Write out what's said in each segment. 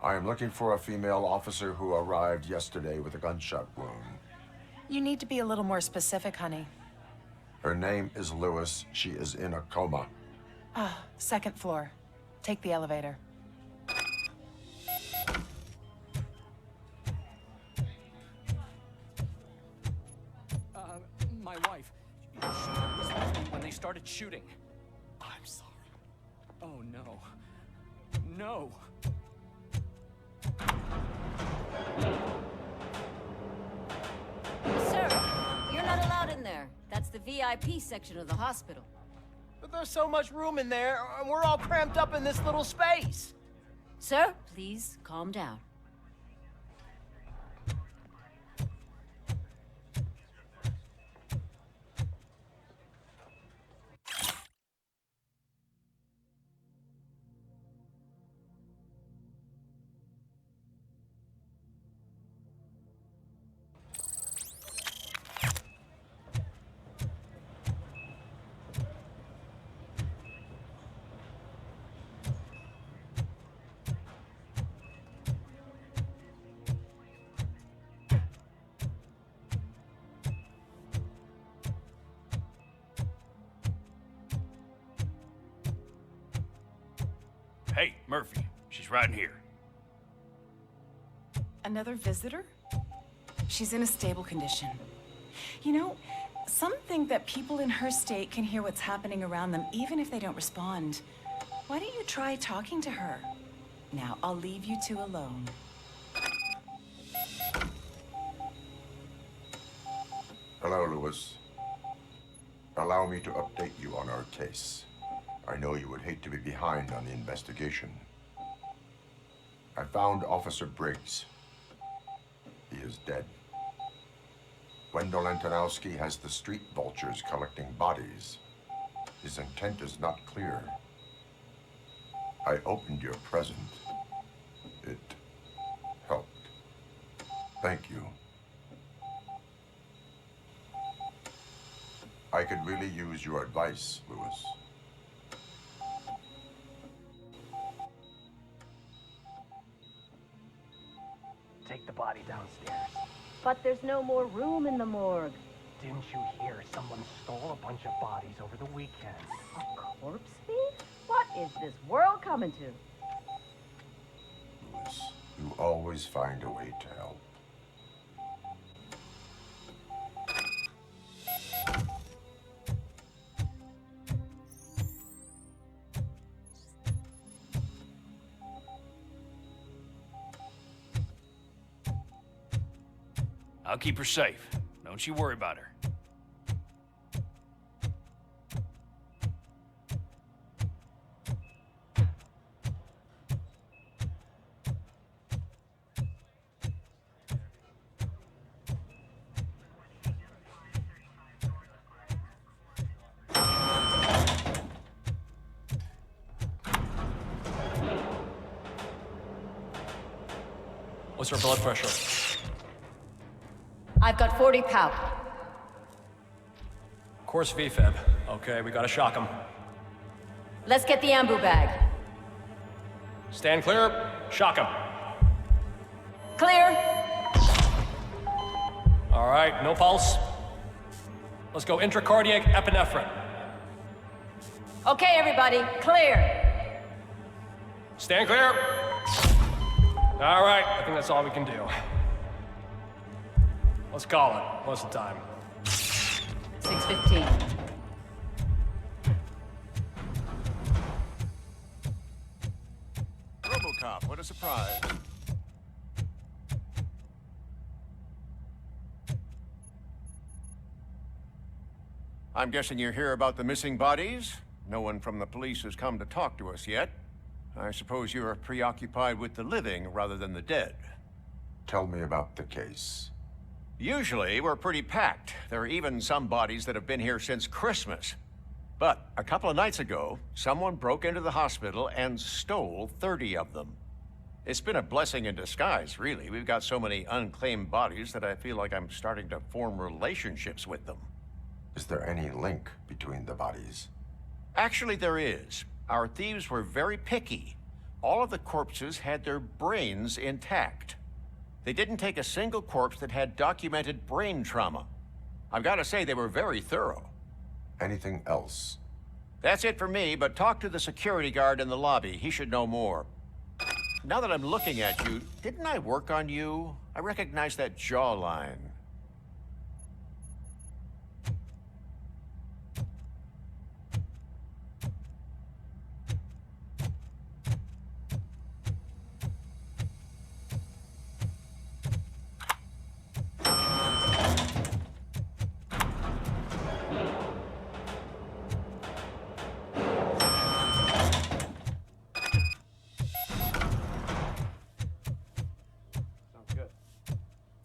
I am looking for a female officer who arrived yesterday with a gunshot wound. You need to be a little more specific, honey. Her name is Lewis. She is in a coma. Ah, second floor. Take the elevator. My wife. She was with me when they started shooting. I'm sorry. Oh, no. No. Sir, you're not allowed in there. That's the VIP section of the hospital. But there's so much room in there, and we're all cramped up in this little space. Sir, please calm down. Hey, Murphy. She's right in here. Another visitor? She's in a stable condition. You know, some think that people in her state can hear what's happening around them even if they don't respond. Why don't you try talking to her? Now, I'll leave you two alone. Hello, Lewis. Allow me to update you on our case. I know you would hate to be behind on the investigation. I found Officer Briggs. He is dead. Wendell Antonowski has the street vultures collecting bodies. His intent is not clear. I opened your present. It helped. Thank you. I could really use your advice, Lewis. Take the body downstairs. But there's no more room in the morgue. Didn't you hear someone stole a bunch of bodies over the weekend? A corpse thief? What is this world coming to? Lewis, you always find a way to help. I'll keep her safe. Don't you worry about her. What's her blood pressure? I've got 40 pow. Course VFib. Okay, we gotta shock him. Let's get the ambu bag. Stand clear. Shock him. Clear. All right, no pulse. Let's go intracardiac epinephrine. Okay, everybody, clear. Stand clear. All right, I think that's all we can do. Let's call it. What's the time? 6:15. RoboCop, what a surprise. I'm guessing you're here about the missing bodies? No one from the police has come to talk to us yet. I suppose you're preoccupied with the living rather than the dead. Tell me about the case. Usually, we're pretty packed. There are even some bodies that have been here since Christmas. But a couple of nights ago, someone broke into the hospital and stole 30 of them. It's been a blessing in disguise, really. We've got so many unclaimed bodies that I feel like I'm starting to form relationships with them. Is there any link between the bodies? Actually, there is. Our thieves were very picky. All of the corpses had their brains intact. They didn't take a single corpse that had documented brain trauma. I've got to say, they were very thorough. Anything else? That's it for me, but talk to the security guard in the lobby. He should know more. Now that I'm looking at you, didn't I work on you? I recognize that jawline.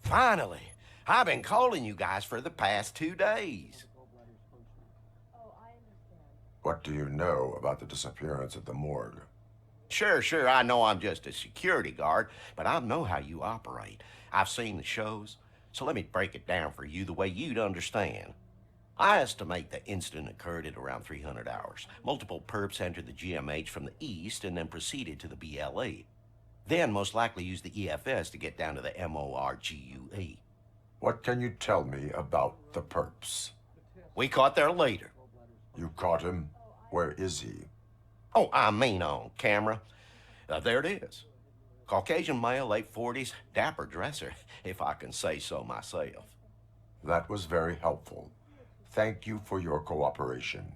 Finally! I've been calling you guys for the past 2 days. What do you know about the disappearance at the morgue? Sure, I know I'm just a security guard, but I know how you operate. I've seen the shows, so let me break it down for you the way you'd understand. I estimate the incident occurred at around 300 hours. Multiple perps entered the GMH from the east and then proceeded to the BLE. Then most likely used the EFS to get down to the MORGUE. What can you tell me about the perps? We caught their leader. You caught him? Where is he? Oh, I mean on camera. There it is. Caucasian male, late 40s, dapper dresser, if I can say so myself. That was very helpful. Thank you for your cooperation.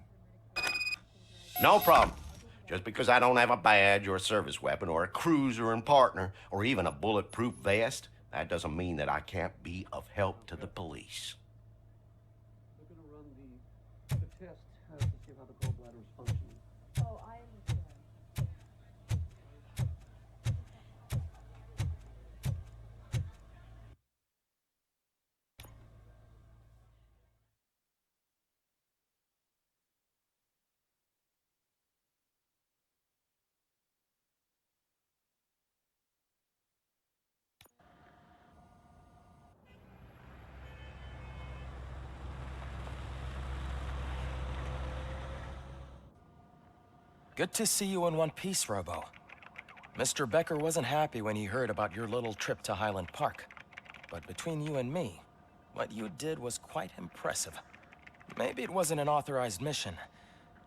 No problem. Just because I don't have a badge or a service weapon or a cruiser and partner or even a bulletproof vest, that doesn't mean that I can't be of help to the police. We're going to run the test to see how the gallbladder is functioning. Oh, I understand. Good to see you in one piece, Robo. Mr. Becker wasn't happy when he heard about your little trip to Highland Park. But between you and me, what you did was quite impressive. Maybe it wasn't an authorized mission,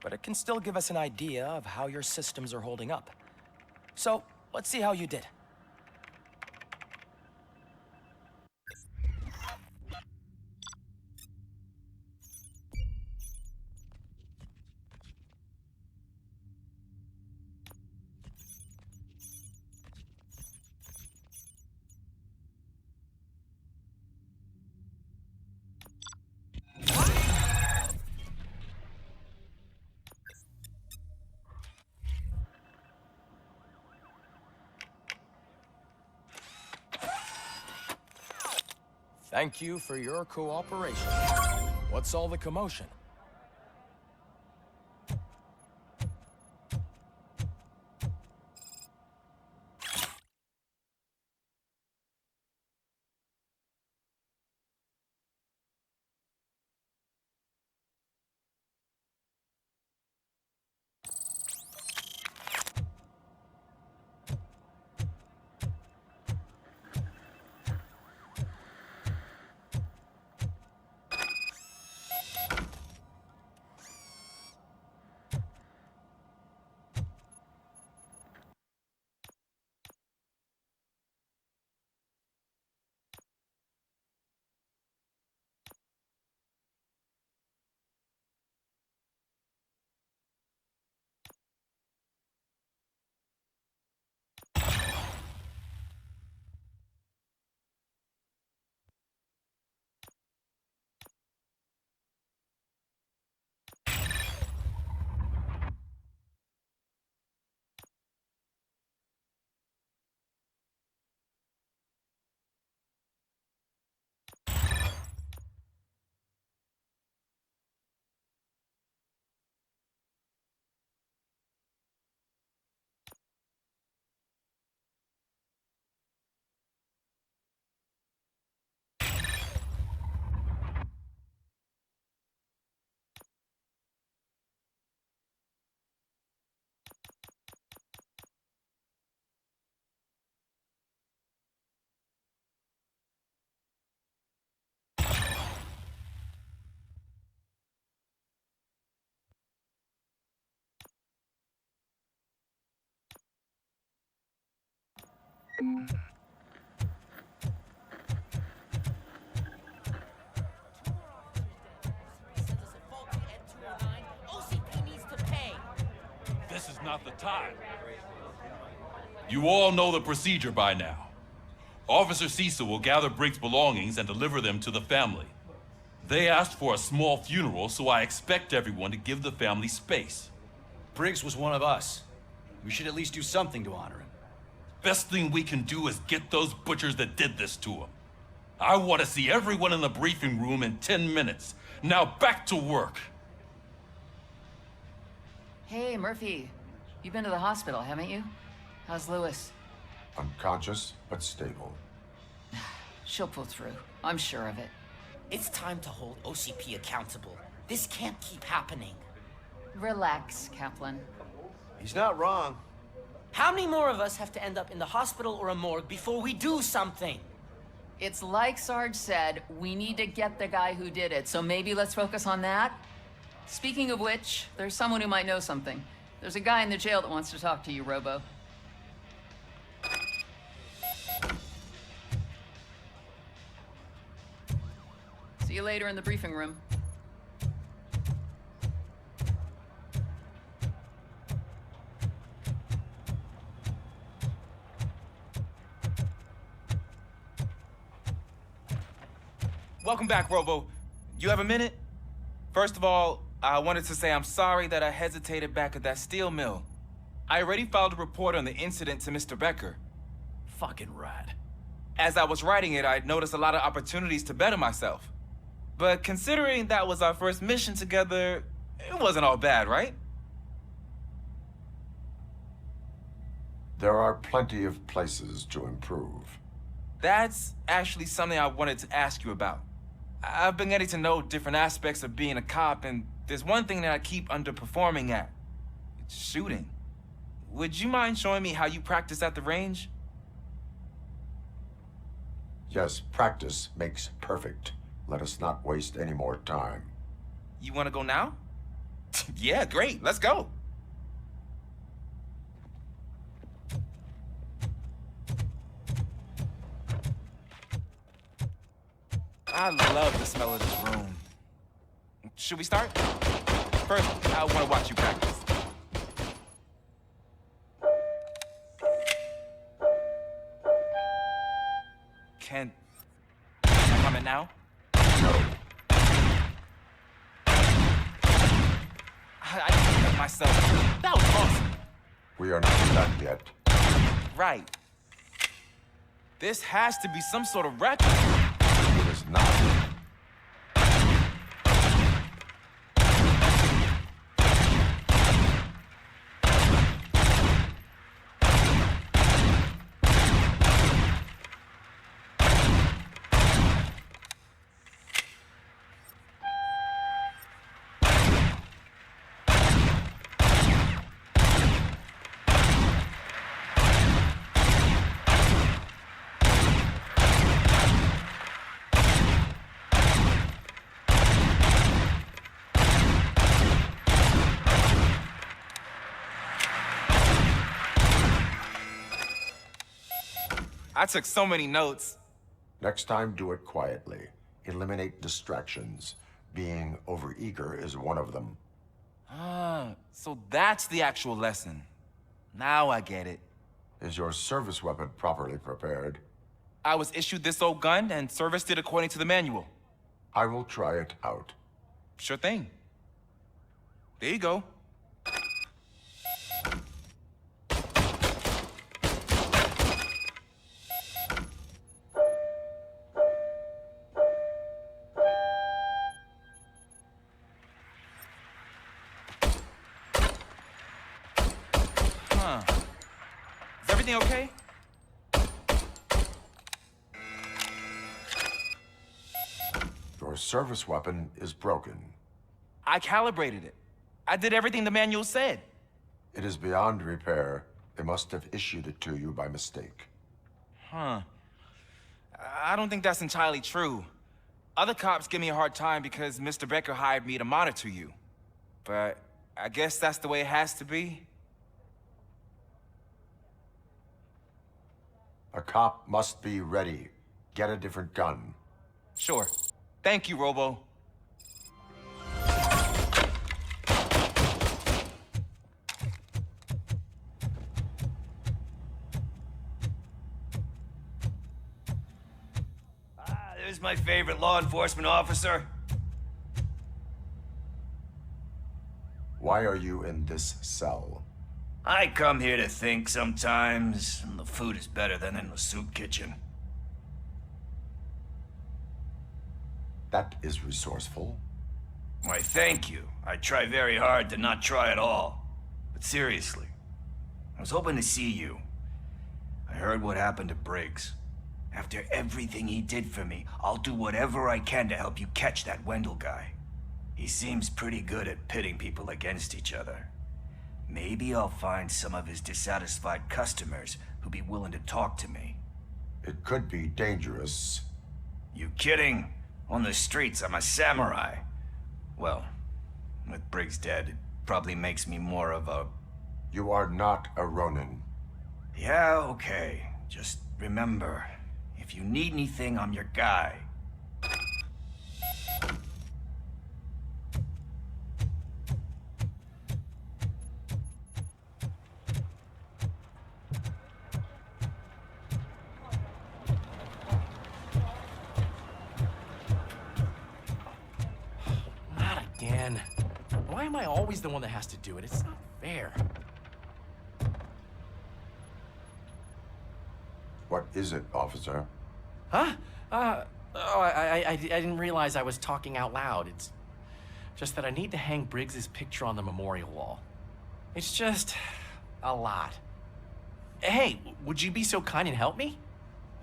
but it can still give us an idea of how your systems are holding up. So, let's see how you did. Thank you for your cooperation. What's all the commotion? This is not the time. You all know the procedure by now. Officer Cecil will gather Briggs' belongings and deliver them to the family. They asked for a small funeral, so I expect everyone to give the family space. Briggs was one of us. We should at least do something to honor him. Best thing we can do is get those butchers that did this to him. I want to see everyone in the briefing room in 10 minutes. Now back to work. Hey, Murphy. You've been to the hospital, haven't you? How's Lewis? Unconscious, but stable. She'll pull through. I'm sure of it. It's time to hold OCP accountable. This can't keep happening. Relax, Kaplan. He's not wrong. How many more of us have to end up in the hospital or a morgue before we do something? It's like Sarge said, we need to get the guy who did it, so maybe let's focus on that? Speaking of which, there's someone who might know something. There's a guy in the jail that wants to talk to you, Robo. See you later in the briefing room. Welcome back, Robo. You have a minute? First of all, I wanted to say I'm sorry that I hesitated back at that steel mill. I already filed a report on the incident to Mr. Becker. Fucking rat. As I was writing it, I noticed a lot of opportunities to better myself. But considering that was our first mission together, it wasn't all bad, right? There are plenty of places to improve. That's actually something I wanted to ask you about. I've been getting to know different aspects of being a cop, and there's one thing that I keep underperforming at. It's shooting. Would you mind showing me how you practice at the range? Yes, practice makes perfect. Let us not waste any more time. You want to go now? Yeah, great. Let's go. I love the smell of this room. Should we start? First, I want to watch you practice. Can I comment now? I did that myself. That was awesome. We are not done yet. Right. This has to be some sort of record. It is not. I took so many notes. Next time, do it quietly. Eliminate distractions. Being overeager is one of them. Ah, so that's the actual lesson. Now I get it. Is your service weapon properly prepared? I was issued this old gun and serviced it according to the manual. I will try it out. Sure thing. There you go. Huh. Is everything okay? Your service weapon is broken. I calibrated it. I did everything the manual said. It is beyond repair. They must have issued it to you by mistake. Huh. I don't think that's entirely true. Other cops give me a hard time because Mr. Becker hired me to monitor you. But I guess that's the way it has to be. A cop must be ready. Get a different gun. Sure. Thank you, Robo. There's my favorite law enforcement officer. Why are you in this cell? I come here to think sometimes, and the food is better than in the soup kitchen. That is resourceful. Why, thank you. I try very hard to not try at all. But seriously, I was hoping to see you. I heard what happened to Briggs. After everything he did for me, I'll do whatever I can to help you catch that Wendell guy. He seems pretty good at pitting people against each other. Maybe I'll find some of his dissatisfied customers who'll be willing to talk to me. It could be dangerous. You kidding? On the streets, I'm a samurai. Well, with Briggs dead, it probably makes me more of a... You are not a Ronin. Yeah, okay. Just remember, if you need anything, I'm your guy. Not again. Why am I always the one that has to do it? It's not fair. What is it, officer? Huh? I didn't realize I was talking out loud. It's just that I need to hang Briggs's picture on the memorial wall. It's just a lot. Hey, would you be so kind and help me?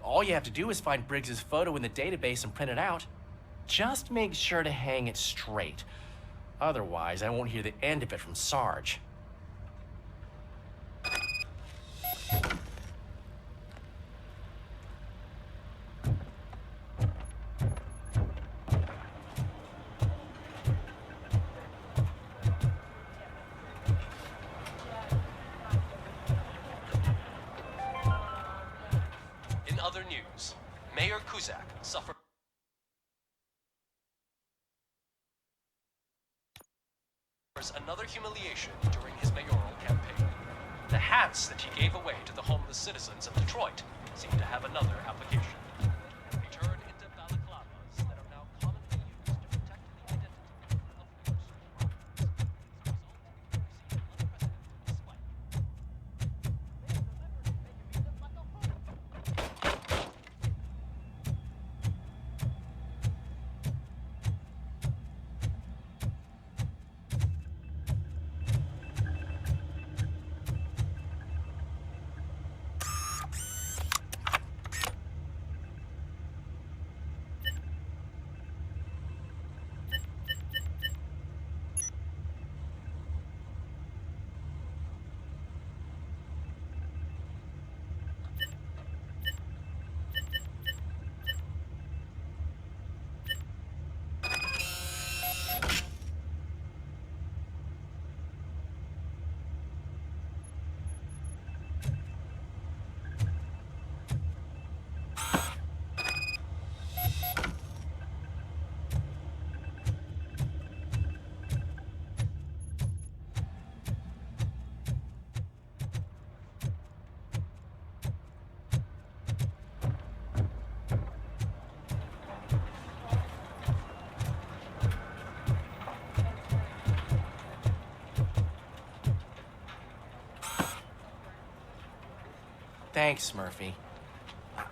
All you have to do is find Briggs's photo in the database and print it out. Just make sure to hang it straight. Otherwise, I won't hear the end of it from Sarge. In other news, Mayor Kuzak suffered another humiliation during his mayoral campaign. The hats that he gave away to the homeless citizens of Detroit seem to have another application. They turn into balaclavas that are now commonly used to protect the identity of worse crimes. As a result, we've seen unprecedented spike. Thanks, Murphy.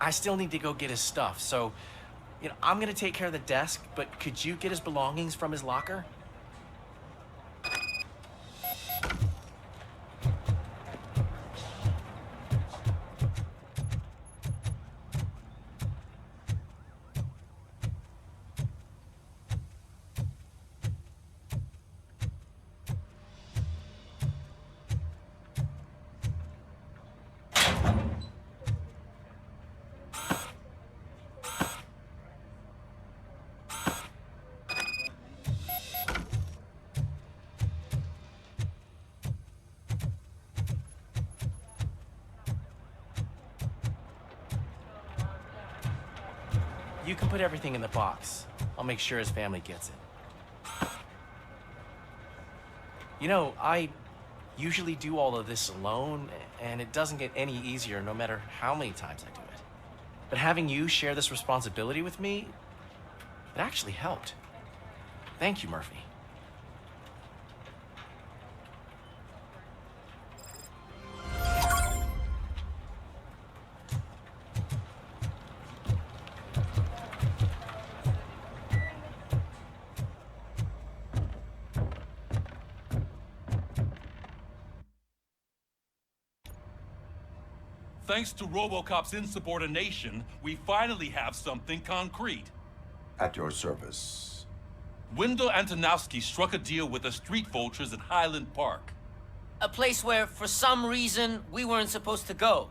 I still need to go get his stuff, so, I'm gonna take care of the desk, but could you get his belongings from his locker? you can put everything in the box. I'll make sure his family gets it. You know, I usually do all of this alone, and it doesn't get any easier no matter how many times I do it. But having you share this responsibility with me, it actually helped. Thank you, Murphy. Thanks to RoboCop's insubordination, we finally have something concrete. At your service. Wendell Antonowski struck a deal with the street vultures at Highland Park. A place where, for some reason, we weren't supposed to go.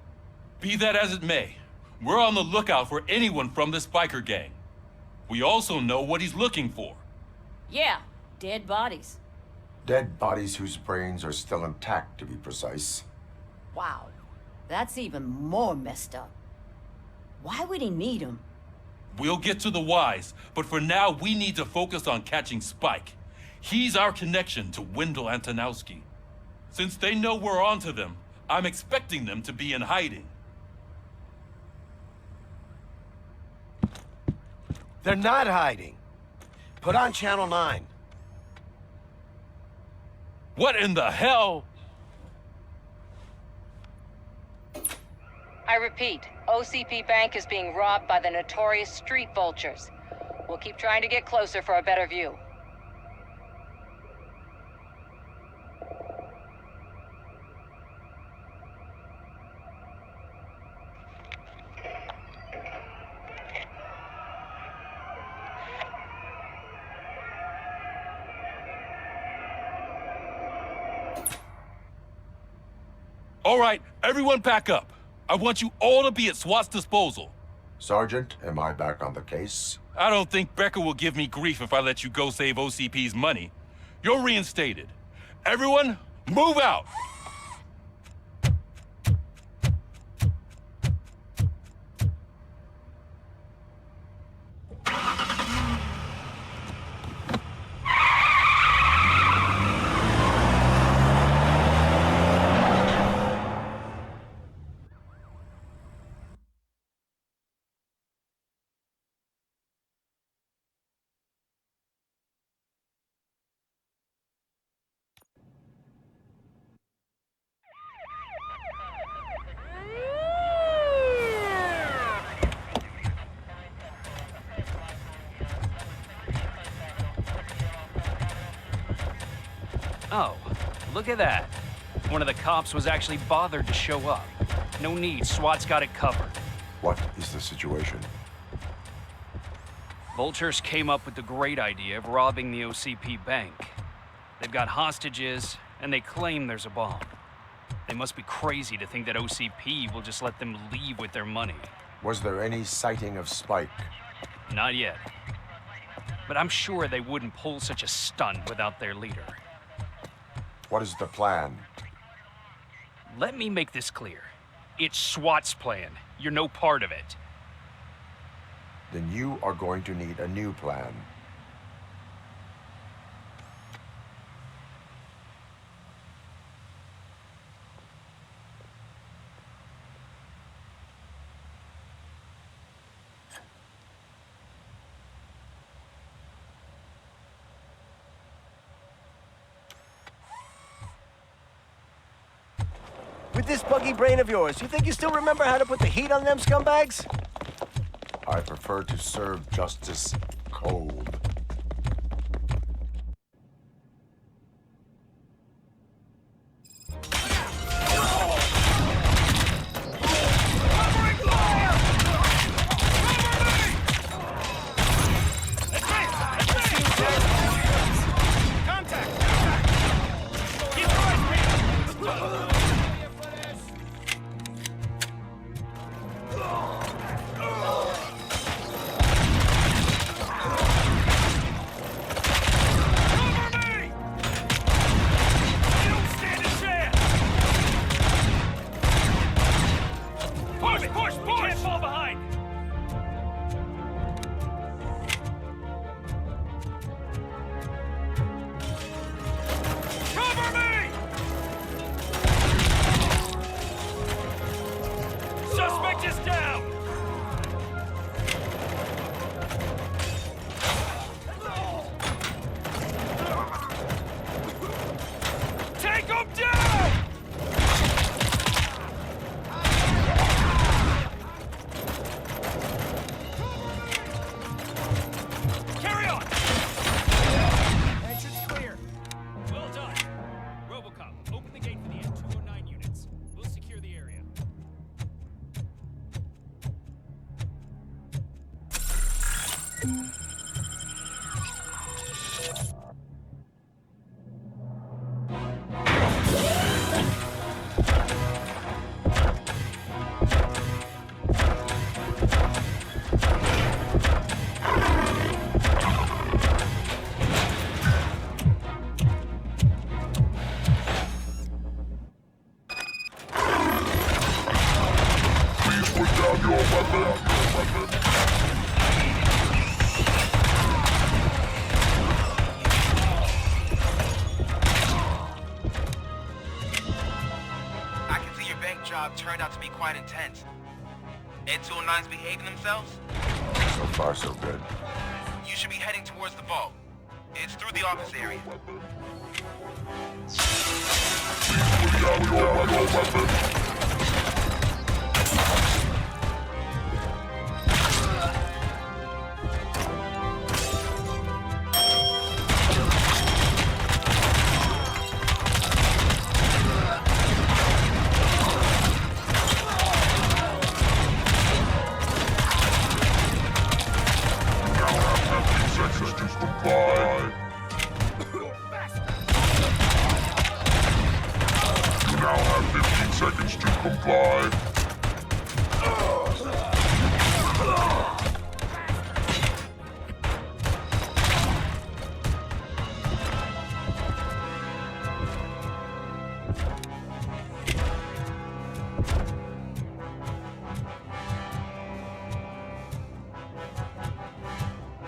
Be that as it may, we're on the lookout for anyone from this biker gang. We also know what he's looking for. Yeah, dead bodies. Dead bodies whose brains are still intact, to be precise. Wow, that's even more messed up. Why would he need them? We'll get to the whys, but for now we need to focus on catching Spike. He's our connection to Wendell Antonowski. Since they know we're onto them, I'm expecting them to be in hiding. They're not hiding. Put on Channel 9. What in the hell? I repeat, OCP Bank is being robbed by the notorious street vultures. We'll keep trying to get closer for a better view. All right, everyone pack up. I want you all to be at SWAT's disposal. Sergeant, am I back on the case? I don't think Becker will give me grief if I let you go save OCP's money. You're reinstated. Everyone, move out! Oh, look at that. One of the cops was actually bothered to show up. No need, SWAT's got it covered. What is the situation? Vultures came up with the great idea of robbing the OCP bank. They've got hostages, and they claim there's a bomb. They must be crazy to think that OCP will just let them leave with their money. Was there any sighting of Spike? Not yet. But I'm sure they wouldn't pull such a stunt without their leader. What is the plan? Let me make this clear. It's SWAT's plan. You're no part of it. Then you are going to need a new plan. With this buggy brain of yours, you think you still remember how to put the heat on them scumbags? I prefer to serve justice cold. Take him down! Carry on! Entrance clear. Well done. RoboCop, open the gate for the N209 units. We'll secure the area. I can see your bank job turned out to be quite intense. N209's behaving themselves? So far, so good. You should be heading towards the vault. It's through the office area.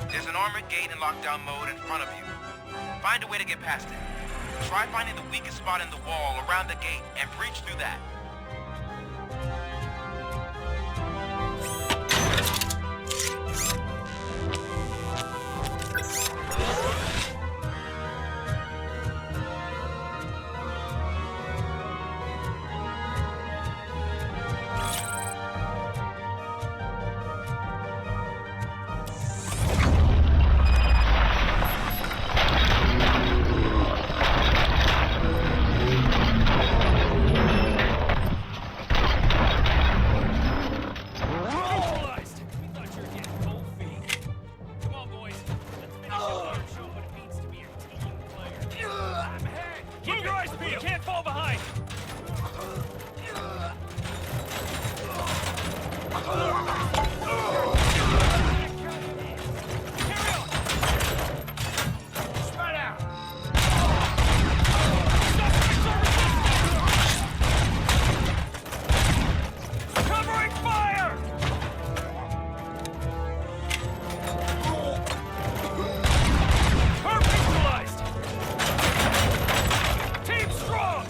There's an armored gate in lockdown mode in front of you. Find a way to get past it. Try finding the weakest spot in the wall around the gate and breach through that. Keep your eyes peeled! You can't fall behind! Spread out. Covering fire! Neutralized! Team strong!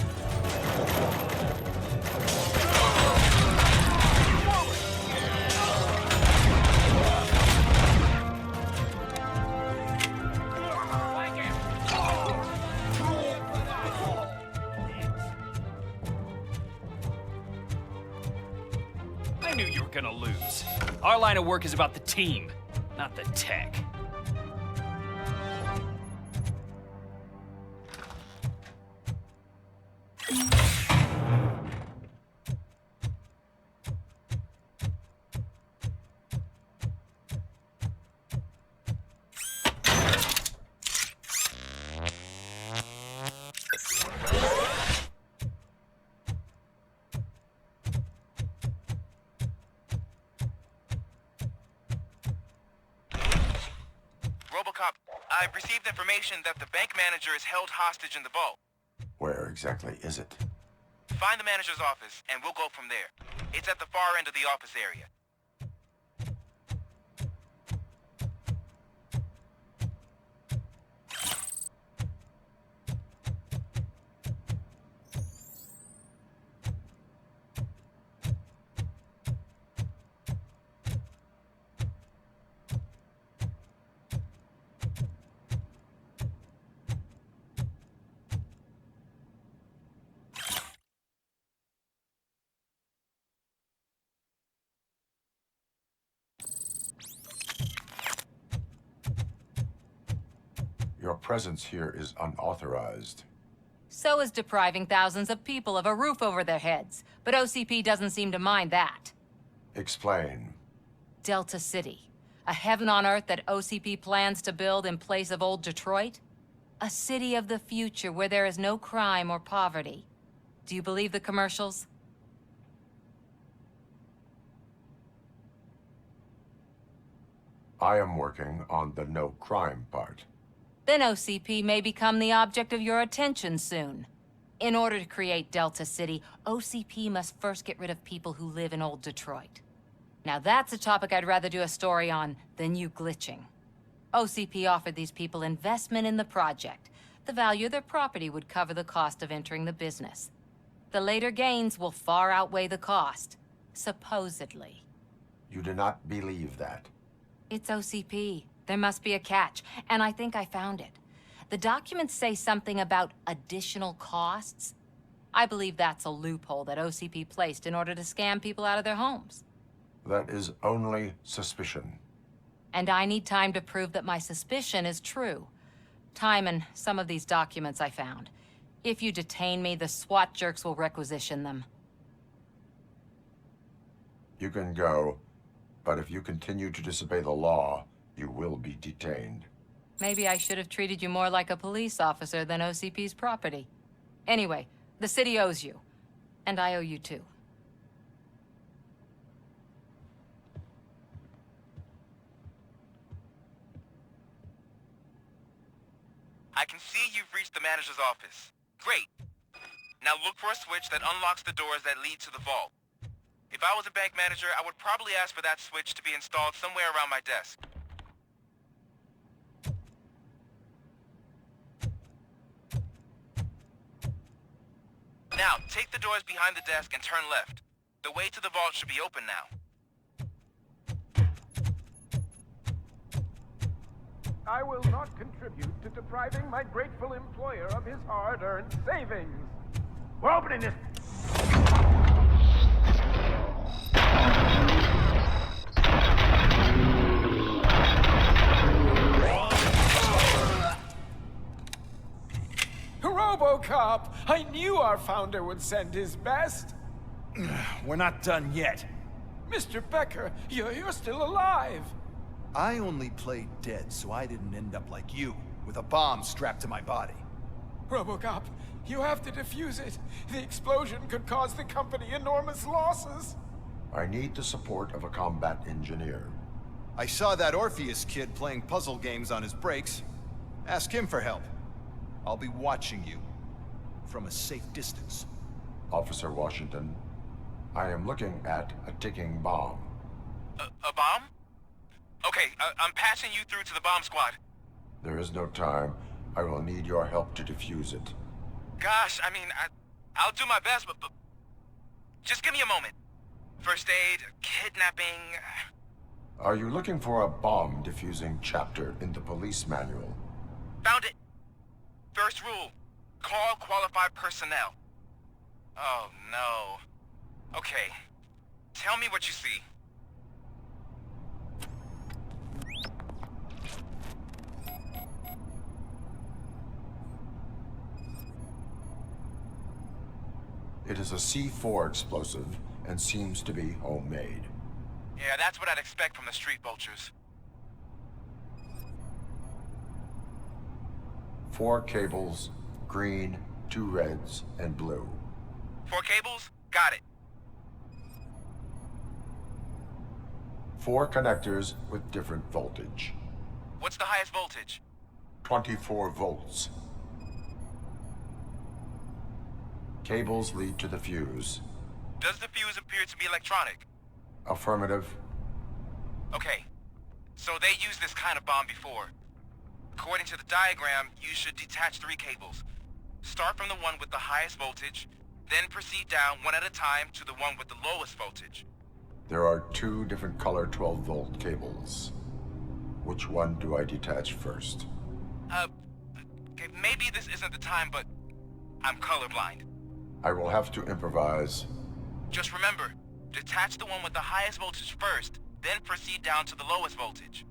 I knew you were gonna lose. Our line of work is about the team, not the tech. RoboCop, I've received information that the bank manager is held hostage in the vault. Where exactly is it? Find the manager's office, and we'll go from there. It's at the far end of the office area. Your presence here is unauthorized. So is depriving thousands of people of a roof over their heads. But OCP doesn't seem to mind that. Explain. Delta City. A heaven on earth that OCP plans to build in place of old Detroit? A city of the future where there is no crime or poverty. Do you believe the commercials? I am working on the no crime part. Then OCP may become the object of your attention soon. In order to create Delta City, OCP must first get rid of people who live in old Detroit. Now that's a topic I'd rather do a story on than you glitching. OCP offered these people investment in the project. The value of their property would cover the cost of entering the business. The later gains will far outweigh the cost, supposedly. You do not believe that. It's OCP. There must be a catch, and I think I found it. The documents say something about additional costs. I believe that's a loophole that OCP placed in order to scam people out of their homes. That is only suspicion. And I need time to prove that my suspicion is true. Time and some of these documents I found. If you detain me, the SWAT jerks will requisition them. You can go, but if you continue to disobey the law, you will be detained. Maybe I should have treated you more like a police officer than OCP's property. Anyway, the city owes you. And I owe you too. I can see you've reached the manager's office. Great. Now look for a switch that unlocks the doors that lead to the vault. If I was a bank manager, I would probably ask for that switch to be installed somewhere around my desk. Now, take the doors behind the desk and turn left. The way to the vault should be open now. I will not contribute to depriving my grateful employer of his hard-earned savings. We're opening this. RoboCop! I knew our founder would send his best. We're not done yet. Mr. Becker, you're still alive. I only played dead so I didn't end up like you, with a bomb strapped to my body. RoboCop, you have to defuse it. The explosion could cause the company enormous losses. I need the support of a combat engineer. I saw that Orpheus kid playing puzzle games on his breaks. Ask him for help. I'll be watching you from a safe distance. Officer Washington, I am looking at a ticking bomb. A bomb? Okay, I'm passing you through to the bomb squad. There is no time. I will need your help to defuse it. Gosh, I mean, I'll do my best, but just give me a moment. First aid, kidnapping... Are you looking for a bomb defusing chapter in the police manual? Found it. First rule, call qualified personnel. Oh, no. Okay, tell me what you see. It is a C4 explosive and seems to be homemade. Yeah, that's what I'd expect from the street vultures. 4 cables, green, 2 reds, and blue. 4 cables? Got it. 4 connectors with different voltage. What's the highest voltage? 24 volts. Cables lead to the fuse. Does the fuse appear to be electronic? Affirmative. Okay, so they used this kind of bomb before. According to the diagram, you should detach 3 cables. Start from the one with the highest voltage, then proceed down one at a time to the one with the lowest voltage. There are 2 different color 12-volt cables. Which one do I detach first? Okay, maybe this isn't the time, but I'm colorblind. I will have to improvise. Just remember, detach the one with the highest voltage first, then proceed down to the lowest voltage.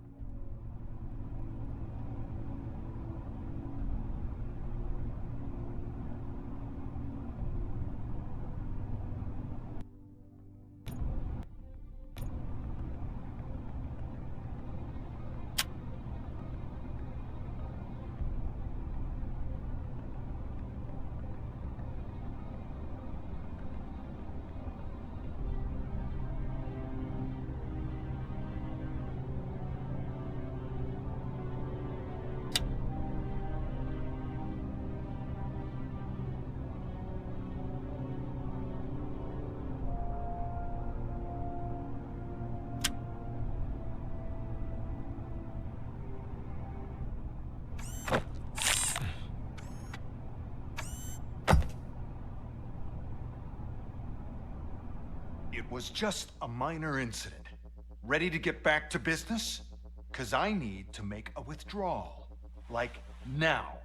was just a minor incident. Ready to get back to business? 'Cause I need to make a withdrawal. Like, now.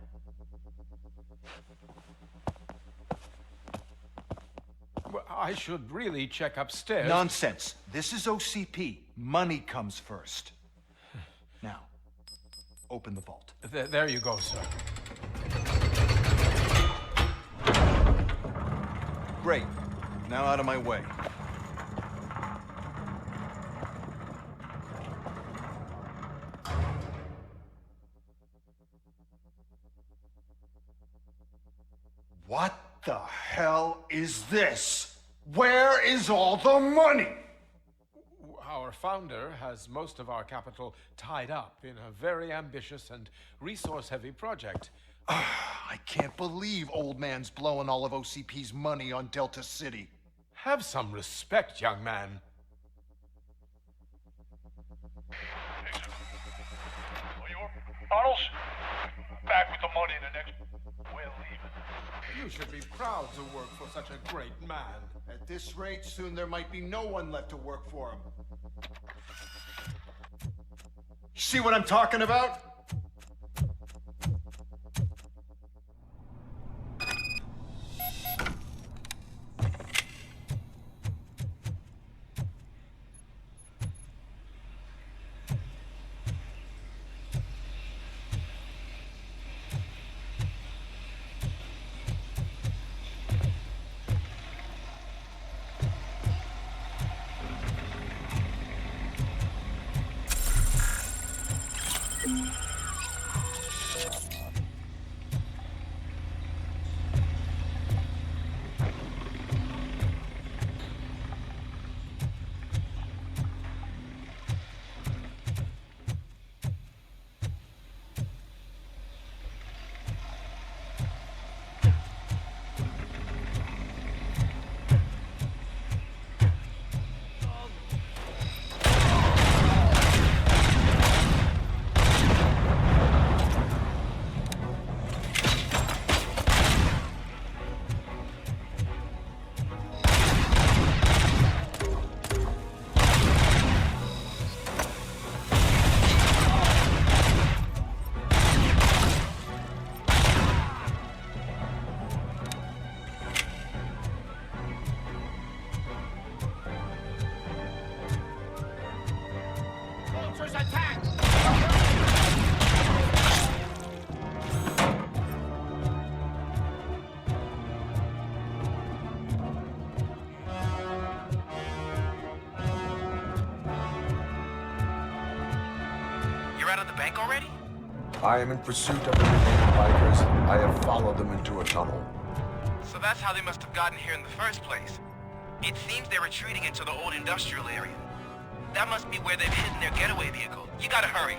Well, I should really check upstairs. Nonsense. This is OCP. Money comes first. Now, open the vault. There you go, sir. Great. Now out of my way. What the hell is this? Where is all the money? Our founder has most of our capital tied up in a very ambitious and resource-heavy project. I can't believe old man's blowing all of OCP's money on Delta City. Have some respect, young man. Arnold's back with the money in the next... We're leaving. You should be proud to work for such a great man. At this rate, soon there might be no one left to work for him. See what I'm talking about? I am in pursuit of the remaining bikers. I have followed them into a tunnel. So that's how they must have gotten here in the first place. It seems they're retreating into the old industrial area. That must be where they've hidden their getaway vehicle. You gotta hurry.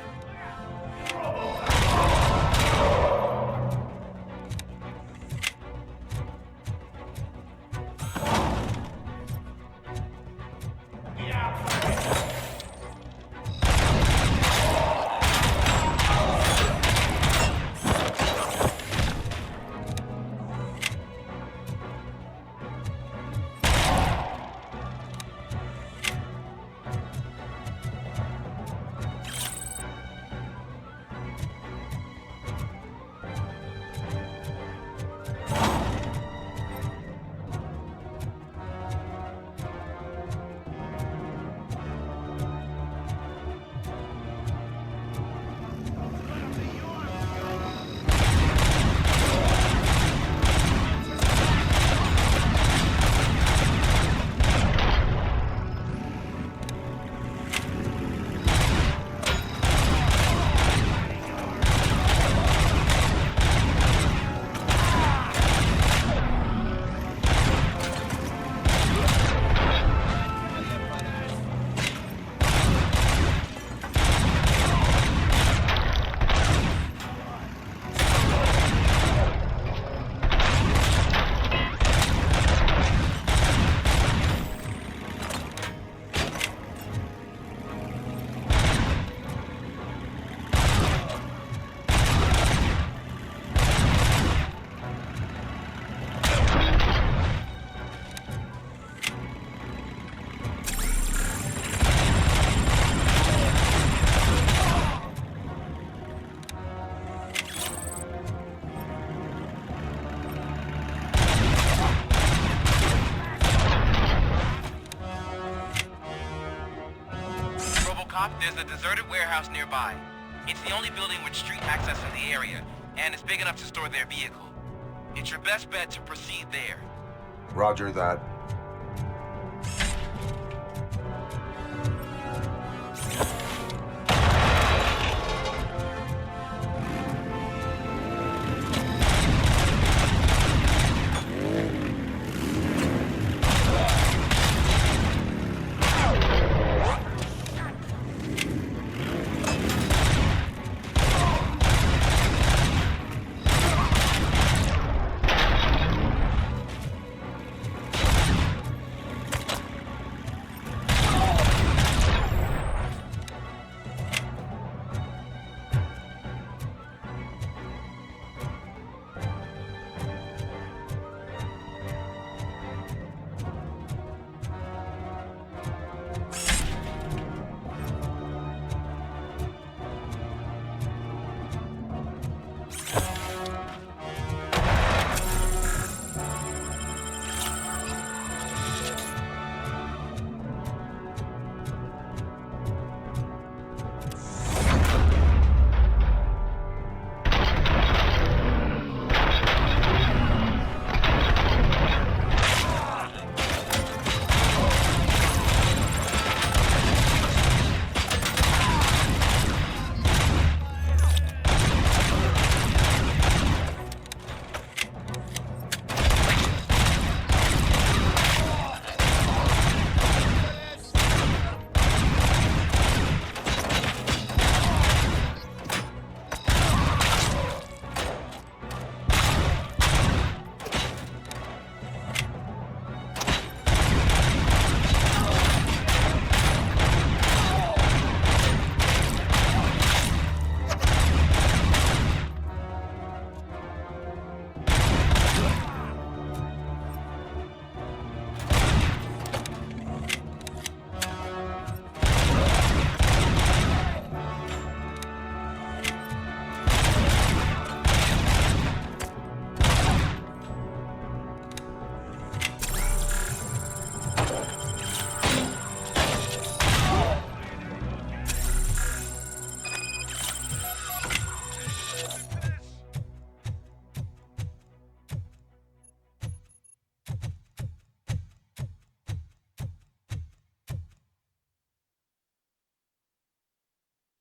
Cop, there's a deserted warehouse nearby. It's the only building with street access in the area, and it's big enough to store their vehicle. It's your best bet to proceed there. Roger that.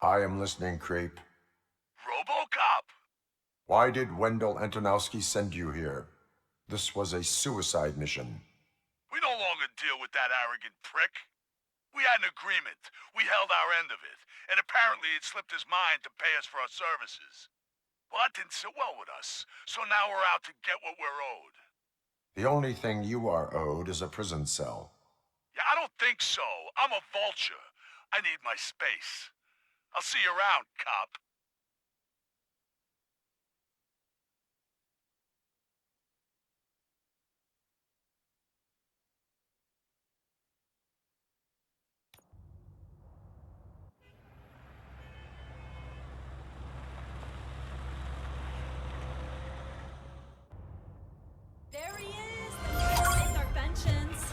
I am listening, Creep. RoboCop! Why did Wendell Antonowski send you here? This was a suicide mission. We no longer deal with that arrogant prick. We had an agreement. We held our end of it. And apparently it slipped his mind to pay us for our services. Well, that didn't sit well with us. So now we're out to get what we're owed. The only thing you are owed is a prison cell. Yeah, I don't think so. I'm a vulture. I need my space. I'll see you around, cop. There he is! With our pensions.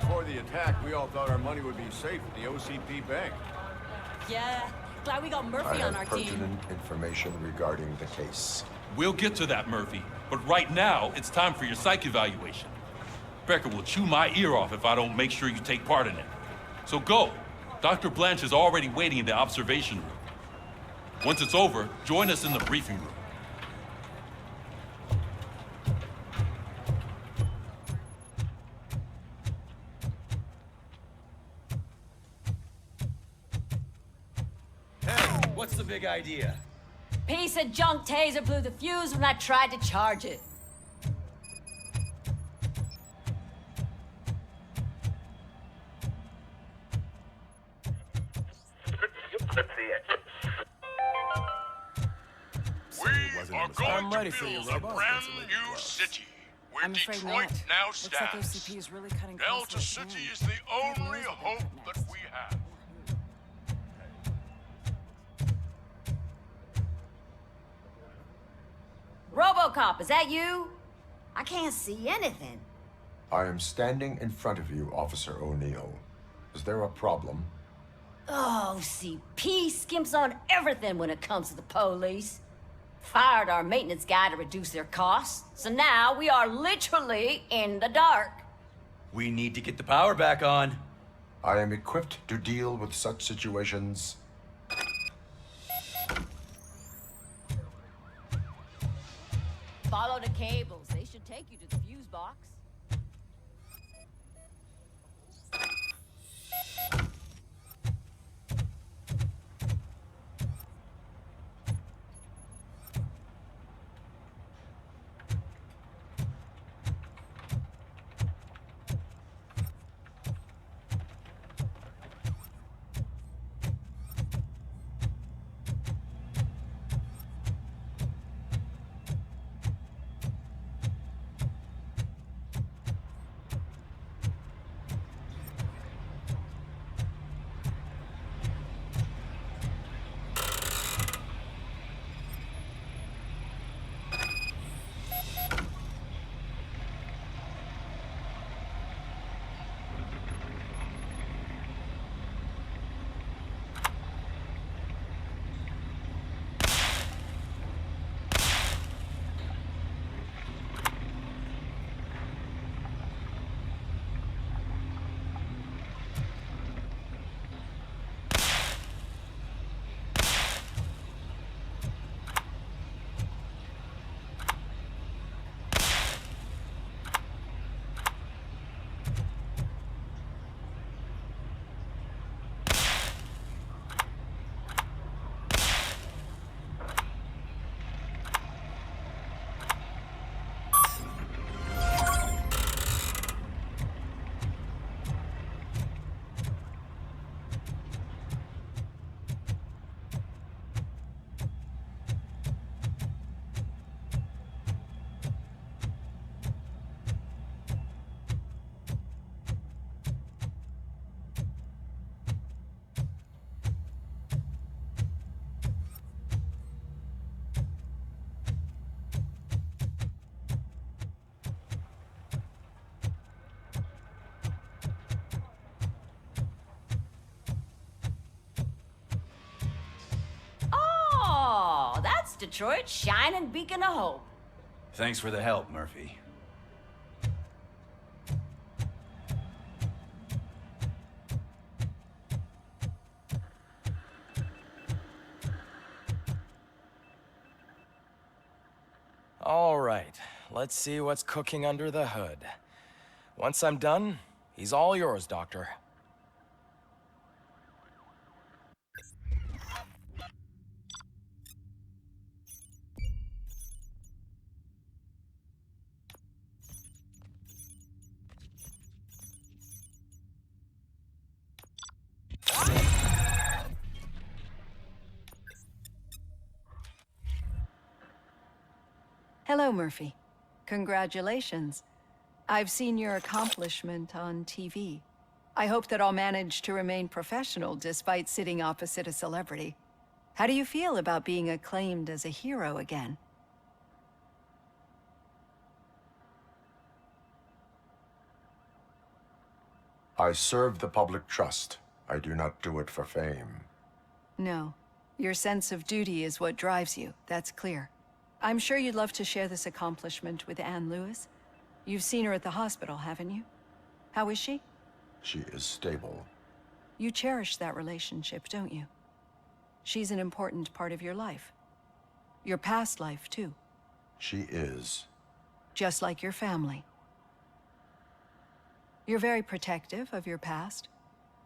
Before the attack, we all thought our money would be safe at the OCP bank. Yeah, glad we got I Murphy on have our team. pertinent information regarding the case. We'll get to that, Murphy. But right now, it's time for your psych evaluation. Becker will chew my ear off if I don't make sure you take part in it. So go. Dr. Blanche is already waiting in the observation room. Once it's over, join us in the briefing room. What's the big idea? Piece of junk taser blew the fuse when I tried to charge it. We are going to build a brand new city where I'm afraid Detroit not. now Looks like stands. OCP is really cutting Delta costs City like is the only hope that we have. RoboCop, is that you? I can't see anything. I am standing in front of you, Officer O'Neill. Is there a problem? OCP skimps on everything when it comes to the police. Fired our maintenance guy to reduce their costs, so now we are literally in the dark. We need to get the power back on. I am equipped to deal with such situations. Follow the cables. They should take you to the fuse box. Oh, that's Detroit's shining beacon of hope. Thanks for the help, Murphy. All right, let's see what's cooking under the hood. Once I'm done, he's all yours, Doctor. Hello, Murphy. Congratulations. I've seen your accomplishment on TV. I hope that I'll manage to remain professional despite sitting opposite a celebrity. How do you feel about being acclaimed as a hero again? I serve the public trust. I do not do it for fame. No. Your sense of duty is what drives you, that's clear. I'm sure you'd love to share this accomplishment with Anne Lewis. You've seen her at the hospital, haven't you? How is she? She is stable. You cherish that relationship, don't you? She's an important part of your life. Your past life, too. She is. Just like your family. You're very protective of your past.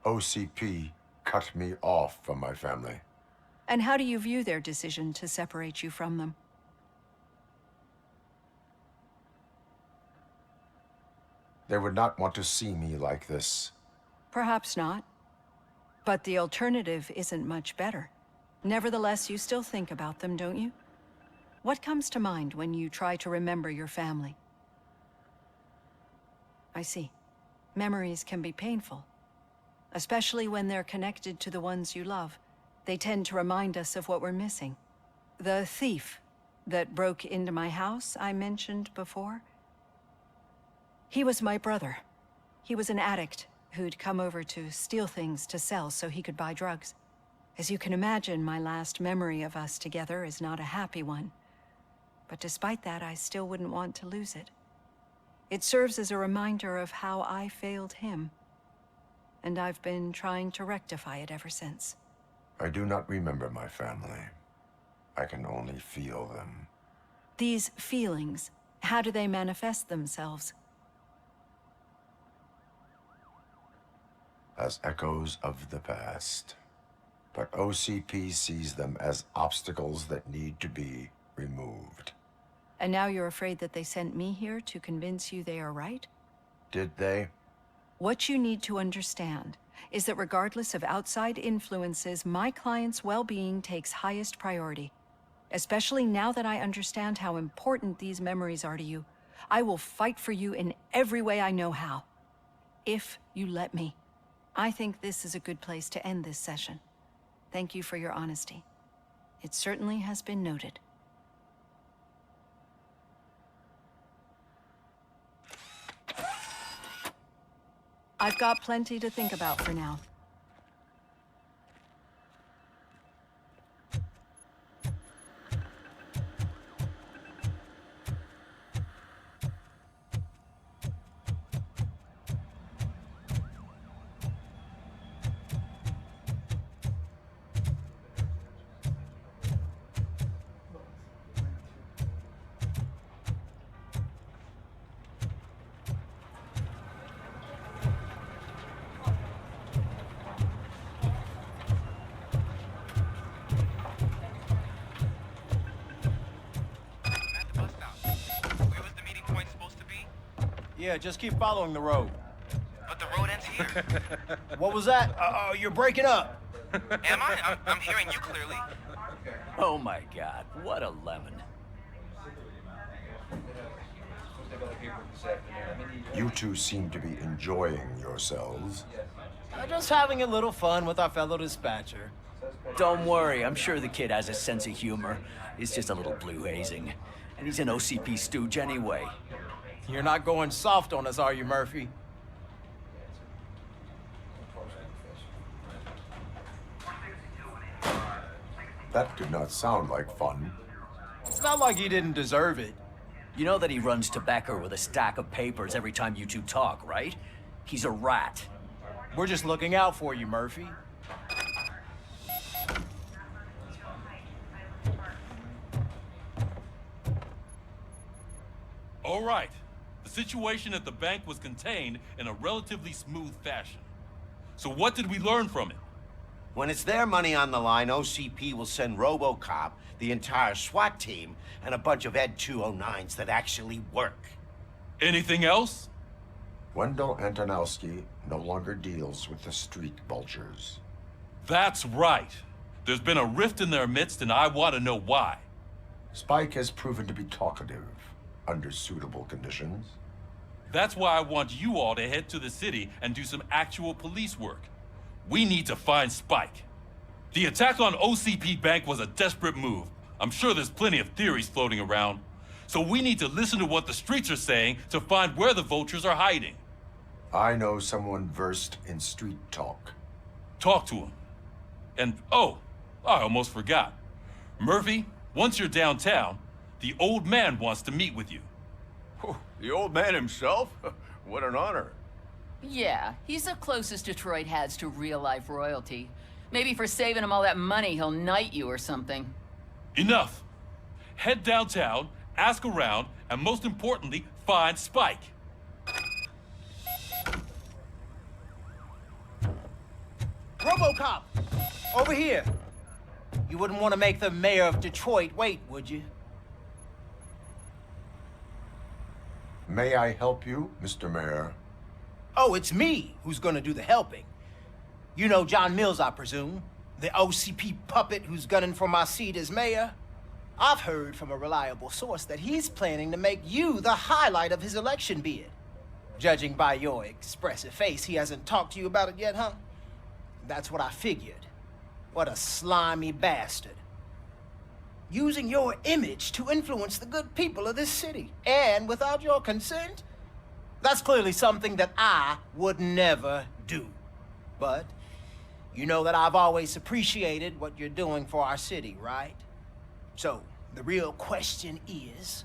OCP cut me off from my family. And how do you view their decision to separate you from them? They would not want to see me like this. Perhaps not. But the alternative isn't much better. Nevertheless, you still think about them, don't you? What comes to mind when you try to remember your family? I see. Memories can be painful. Especially when they're connected to the ones you love. They tend to remind us of what we're missing. The thief that broke into my house I mentioned before. He was my brother. He was an addict who'd come over to steal things to sell so he could buy drugs. As you can imagine, my last memory of us together is not a happy one. But despite that, I still wouldn't want to lose it. It serves as a reminder of how I failed him. And I've been trying to rectify it ever since. I do not remember my family. I can only feel them. These feelings, how do they manifest themselves? As echoes of the past. But OCP sees them as obstacles that need to be removed. And now you're afraid that they sent me here to convince you they are right? Did they? What you need to understand is that regardless of outside influences, my client's well-being takes highest priority. Especially now that I understand how important these memories are to you, I will fight for you in every way I know how. If you let me. I think this is a good place to end this session. Thank you for your honesty. It certainly has been noted. I've got plenty to think about for now. Yeah, just keep following the road. But the road ends here. What was that? You're breaking up. Am I? I'm hearing you clearly. Oh my God, what a lemon. You two seem to be enjoying yourselves. Just having a little fun with our fellow dispatcher. Don't worry, I'm sure the kid has a sense of humor. It's just a little blue hazing. And he's an OCP stooge anyway. You're not going soft on us, are you, Murphy? That did not sound like fun. It's not like he didn't deserve it. You know that he runs to Becker with a stack of papers every time you two talk, right? He's a rat. We're just looking out for you, Murphy. All right. The situation at the bank was contained in a relatively smooth fashion. So what did we learn from it? When it's their money on the line, OCP will send RoboCop, the entire SWAT team, and a bunch of Ed 209s that actually work. Anything else? Wendell Antonowski no longer deals with the street vultures. That's right. There's been a rift in their midst, and I want to know why. Spike has proven to be talkative under suitable conditions. That's why I want you all to head to the city and do some actual police work. We need to find Spike. The attack on OCP Bank was a desperate move. I'm sure there's plenty of theories floating around. So we need to listen to what the streets are saying to find where the vultures are hiding. I know someone versed in street talk. Talk to him. And, oh, I almost forgot. Murphy, once you're downtown, the old man wants to meet with you. Oh, the old man himself? What an honor. Yeah, he's the closest Detroit has to real-life royalty. Maybe for saving him all that money, he'll knight you or something. Enough. Head downtown, ask around, and most importantly, find Spike. RoboCop! Over here! You wouldn't want to make the mayor of Detroit wait, would you? May I help you, Mr. Mayor? Oh, it's me who's gonna do the helping. You know John Mills, I presume? The OCP puppet who's gunning for my seat as mayor? I've heard from a reliable source that he's planning to make you the highlight of his election bid. Judging by your expressive face, he hasn't talked to you about it yet, huh? That's what I figured. What a slimy bastard. Using your image to influence the good people of this city. And without your consent, That's clearly something that I would never do. But you know that I've always appreciated what you're doing for our city, right? So, the real question is,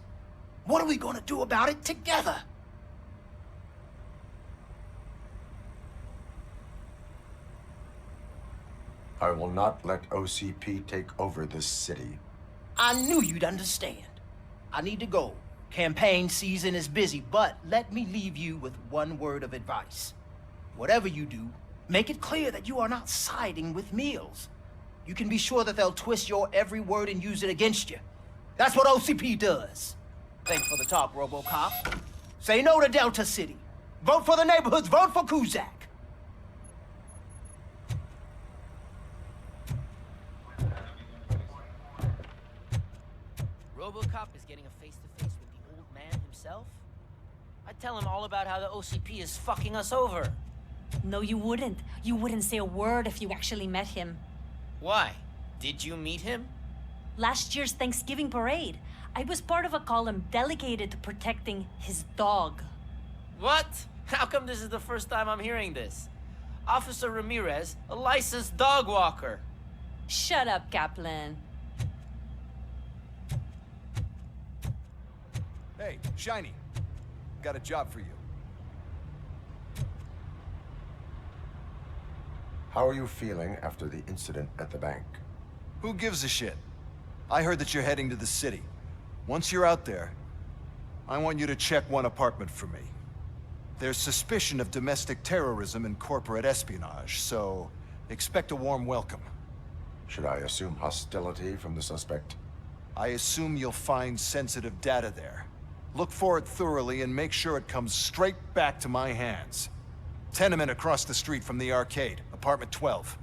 what are we gonna do about it together? I will not let OCP take over this city. I knew you'd understand. I need to go. Campaign season is busy, but let me leave you with one word of advice. Whatever you do, make it clear that you are not siding with Mills. You can be sure that they'll twist your every word and use it against you. That's what OCP does. Thanks for the talk, RoboCop. Say no to Delta City. Vote for the neighborhoods. Vote for Kuzak. RoboCop is getting a face-to-face with the old man himself? I'd tell him all about how the OCP is fucking us over. No, you wouldn't. You wouldn't say a word if you actually met him. Why? Did you meet him? Last year's Thanksgiving parade, I was part of a column dedicated to protecting his dog. What? How come this is the first time I'm hearing this? Officer Ramirez, a licensed dog walker. Shut up, Kaplan. Hey, Shiny. Got a job for you. How are you feeling after the incident at the bank? Who gives a shit? I heard that you're heading to the city. Once you're out there, I want you to check one apartment for me. There's suspicion of domestic terrorism and corporate espionage, so expect a warm welcome. Should I assume hostility from the suspect? I assume you'll find sensitive data there. Look for it thoroughly and make sure it comes straight back to my hands. Tenement across the street from the arcade, apartment 12.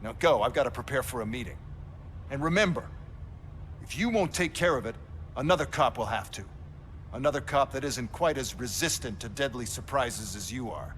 Now go, I've got to prepare for a meeting. And remember, if you won't take care of it, another cop will have to. Another cop that isn't quite as resistant to deadly surprises as you are.